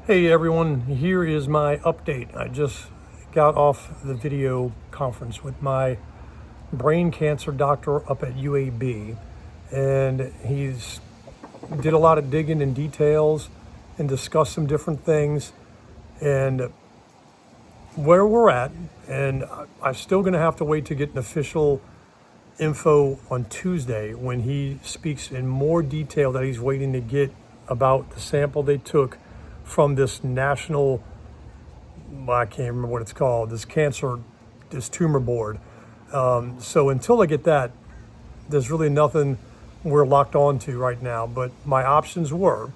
Hey everyone, here is my update. I just got off the video conference with my brain cancer doctor up at UAB, and he's did a lot of digging in details and discussed some different things and where we're at. And I'm still going to have to wait to get an official info on Tuesday when he speaks in more detail that he's waiting to get about the sample they took from this national, I can't remember what it's called, this tumor board. So until I get that, there's really nothing we're locked on to right now. But my options were,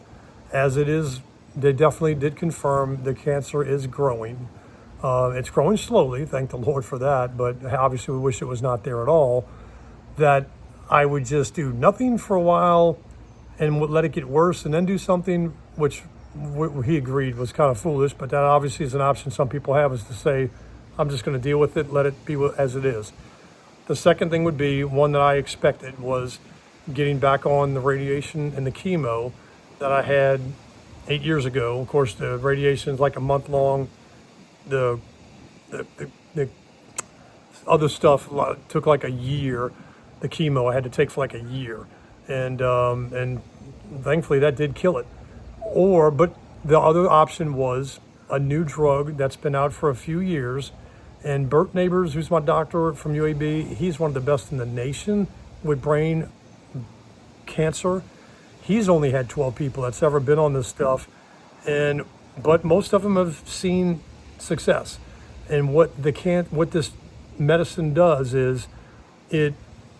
as it is, they definitely did confirm the cancer is growing. It's growing slowly, thank the Lord for that, but obviously we wish it was not there at all. That I would just do nothing for a while and would let it get worse and then do something, which he agreed was kind of foolish, but that obviously is an option some people have, is to say, I'm just going to deal with it, let it be as it is. The second thing would be one that I expected, was getting back on the radiation and the chemo that I had 8 years ago. Of course, the radiation is like a month long. The other stuff took like a year. The chemo I had to take for like a year, and thankfully that did kill it. But the other option was a new drug that's been out for a few years. And Bert Neighbors, who's my doctor from UAB, he's one of the best in the nation with brain cancer. He's only had 12 people that's ever been on this stuff, but most of them have seen success. And what this medicine does is it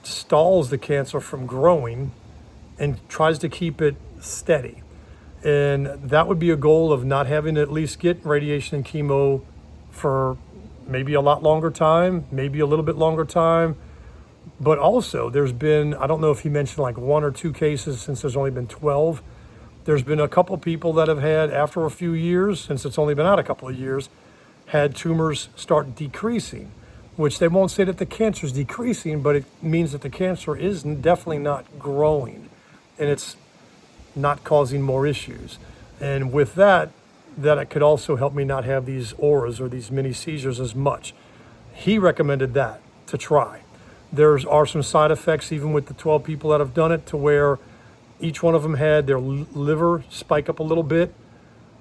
stalls the cancer from growing and tries to keep it steady. And that would be a goal of not having to at least get radiation and chemo for maybe a lot longer time, maybe a little bit longer time. But also there's been, I don't know if he mentioned like 1 or 2 cases since there's only been 12. There's been a couple people that have had, after a few years, since it's only been out a couple of years, had tumors start decreasing, which they won't say that the cancer is decreasing, but it means that the cancer is definitely not growing and it's not causing more issues. And with that it could also help me not have these auras or these mini seizures as much. He recommended that to try. There are some side effects even with the 12 people that have done it, to where each one of them had their liver spike up a little bit,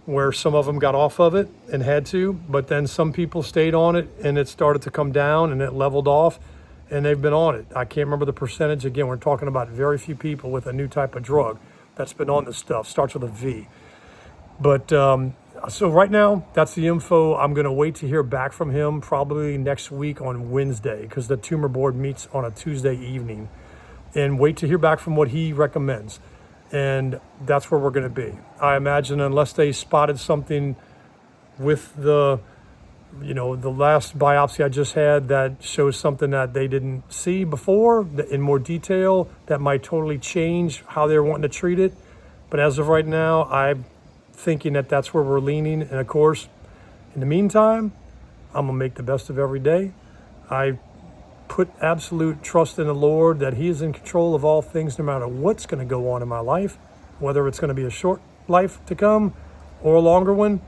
where some of them got off of it and had to, but then some people stayed on it and it started to come down and it leveled off and they've been on it. I can't remember the percentage. Again, we're talking about very few people with a new type of drug that's been on this stuff. Starts with a V. But so right now, that's the info. I'm going to wait to hear back from him probably next week on Wednesday, because the tumor board meets on a Tuesday evening, and wait to hear back from what he recommends. And that's where we're going to be. I imagine, unless they spotted something with the last biopsy I just had that shows something that they didn't see before in more detail, that might totally change how they're wanting to treat it. But as of right now, I'm thinking that that's where we're leaning. And of course, in the meantime, I'm going to make the best of every day. I put absolute trust in the Lord that He is in control of all things, no matter what's going to go on in my life, whether it's going to be a short life to come or a longer one.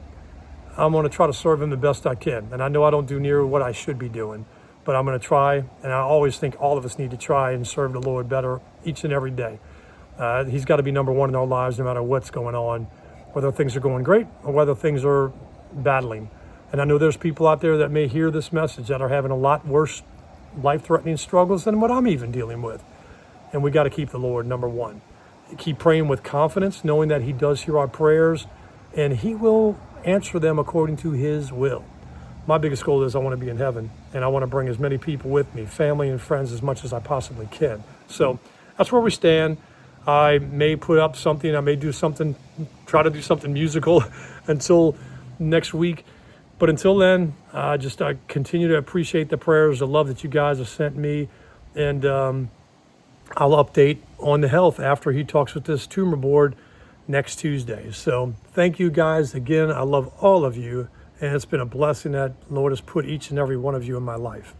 I'm going to try to serve Him the best I can. And I know I don't do near what I should be doing, but I'm going to try. And I always think all of us need to try and serve the Lord better each and every day. He's got to be number one in our lives, no matter what's going on, whether things are going great or whether things are battling. And I know there's people out there that may hear this message that are having a lot worse life-threatening struggles than what I'm even dealing with. And we got to keep the Lord number one. Keep praying with confidence, knowing that He does hear our prayers and He will answer them according to His will. My biggest goal is I want to be in heaven, and I want to bring as many people with me, family and friends, as much as I possibly can. So that's where we stand. I may put up something, I may do something, try to do something musical until next week. But until then, I continue to appreciate the prayers, the love that you guys have sent me. And I'll update on the health after he talks with this tumor board next Tuesday. So thank you guys again. I love all of you. And it's been a blessing that the Lord has put each and every one of you in my life.